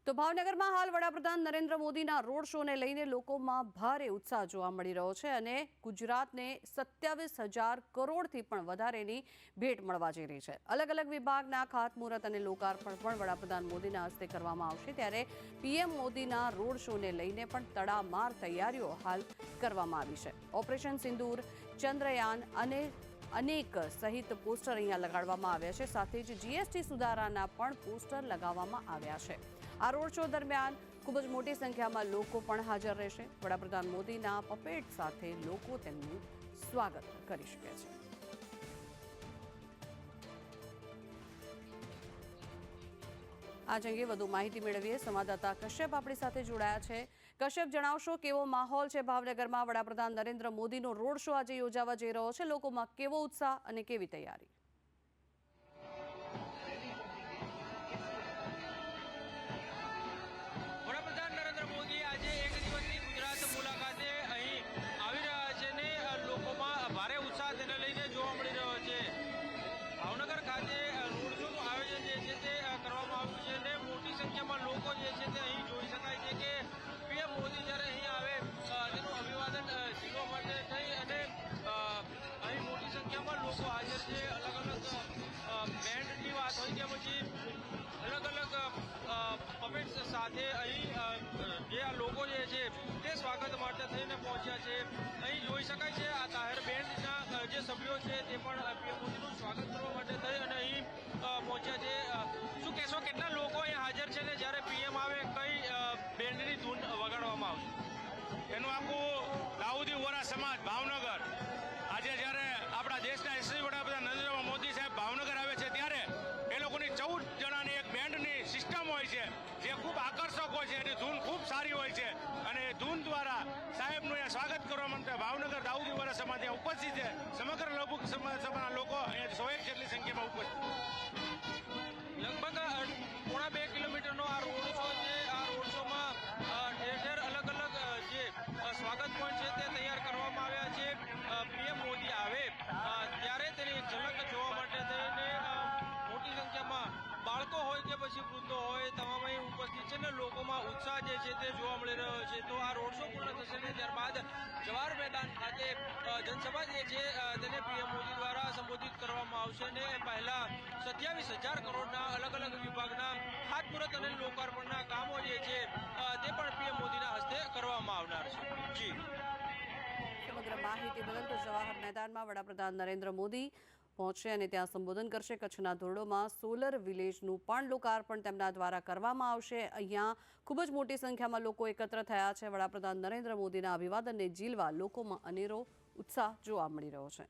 તો ભાવનગરમાં હાલ વડાપ્રધાન નરેન્દ્ર મોદીના રોડ શોને લઈને લોકોમાં ભારે ઉત્સાહ જોવા મળી રહ્યો છે અને ગુજરાતને 27,000 કરોડથી પણ વધારેની ભેટ મળવા જઈ રહી છે। અલગ અલગ વિભાગના ખાતમુહૂર્ત અને લોકાર્પણ પણ વડાપ્રધાન મોદીના હસ્તે કરવામાં આવશે, ત્યારે પીએમ મોદીના રોડ શોને લઈને પણ તડામાર તૈયારીઓ હાલ કરવામાં આવી છે। ઓપરેશન સિંદૂર, ચંદ્રયાન અને અનેક સહિત પોસ્ટર અહીંયા લગાડવામાં આવ્યા છે। સાથે જ જીએસટી સુધારાના પણ પોસ્ટર લગાવવામાં આવ્યા છે। આ રોડ શો દરમિયાન ખૂબ જ મોટી સંખ્યામાં લોકો પણ હાજર રહેશે। વડાપ્રધાન મોદીના પપેટ સાથે લોકો તેમનું સ્વાગત કરી શકે છે। આ અંગે વધુ માહિતી મેળવીએ સંવાદદાતા કશ્યપ આપણી સાથે જોડાયા છે। કશ્યપ, જણાવશો કેવો માહોલ છે ભાવનગરમાં? વડાપ્રધાન નરેન્દ્ર મોદીનો રોડ શો આજે યોજાવા જઈ રહ્યો છે, લોકોમાં કેવો ઉત્સાહ અને કેવી તૈયારી? વડાપ્રધાન નરેન્દ્ર મોદી આજે એક દિવસની ગુજરાત મુલાકાતે અહીં આવી રહ્યા છે ને લોકોમાં ભારે ઉત્સાહ તેને લઈને જોવા મળી રહ્યો છે। ભાવનગર ખાતે રોડ શોનું આયોજન જે છે તે કરવામાં આવ્યું છે અને મોટી સંખ્યામાં લોકો જે છે તે અહીં જોઈ શકાય છે કે પીએમ મોદી જ્યારે અહીં આવે તેનું અભિવાદન ઝીલવા માટે થઈ અને અહીં મોટી સંખ્યામાં લોકો હાજર છે। અલગ અલગ બેન્ડની વાત હોય કે પછી અલગ અલગ પપેટ્સ સાથે અહીં જે આ લોકો જે છે તે સ્વાગત માટે થઈને પહોંચ્યા છે। અહીં જોઈ શકાય છે આ તાહેર બેન્ડના જે સભ્યો છે તે પણ પીએમ મોદીનું સ્વાગત કરવા માટે થઈ અને અહીં પહોંચ્યા છે। શું કહેશો, કેટલા લોકો અહીં હાજર છે ને જ્યારે પીએમ આવે કઈ બેન્ડની ધૂન વગાડવામાં આવશે? એનું આખું દાઉદી વોરા સમાજ ભાવનગર આજે જ્યારે આપણા દેશના યશસ્વી વડાપ્રધાન નરેન્દ્ર મોદી સાહેબ ભાવનગર આવે છે ત્યારે એ લોકોની 14 જણાની એક બેન્ડની સિસ્ટમ હોય છે જે ખૂબ આકર્ષક હોય છે, એની ધૂન ખૂબ સારી હોય છે અને ધૂન દ્વારા સાહેબનું અહીંયા સ્વાગત કરવા માટે ભાવનગર દાઉદી વોરા સમાજ અહીંયા ઉપસ્થિત છે। સમગ્ર લઘુ સમાજના લોકો અહીંયા 101 જેટલી સંખ્યામાં ઉપસ્થિત છે। લગભગ 2.5 કિલોમીટરનો આ રોડ શો છે। આ રોડ શોમાં ઠેર ઠેર અલગ અલગ જે સ્વાગત પોઈન્ટ છે તે તૈયાર કરવામાં આવ્યા છે। પીએમ મોદી આવે ત્યારે તેની એક ઝલક જોવા માટે થઈને મોટી સંખ્યામાં બાળકો હોય કે પછી વૃદ્ધો હોય તમામ અહીં ઉપસ્થિત છે ને લોકોમાં ઉત્સાહ જે છે તે જોવા મળી રહ્યો છે। તો આ રોડ શો પૂર્ણ થશે ને ત્યારબાદ જવાહર મેદાન ખાતે જનસભા જે છે તેને પીએમ મોદી દ્વારા સંબોધિત કરવામાં આવશે અને પહેલા 27,000 કરોડના અલગ અલગ વિભાગના ખાતમુહૂર્ત અને લોકાર્પણના કામો જે છે તે પણ પીએમ મોદીના હસ્તે કરવામાં આવનાર છે। જી, સમગ્ર માહિતી બદલ તો જવાહર મેદાનમાં વડાપ્રધાન નરેન્દ્ર મોદી પહોંચશે અને ત્યાં સંબોધન કરશે। કચ્છના ધોરડોમાં સોલર વિલેજનું પણ લોકાર્પણ તેમના દ્વારા કરવામાં આવશે। અહીંયા ખૂબ જ મોટી સંખ્યામાં લોકો એકત્ર થયા છે। વડાપ્રધાન નરેન્દ્ર મોદીના અભિવાદનને ઝીલવા લોકોમાં અનેરો ઉત્સાહ જોવા મળી રહ્યો છે।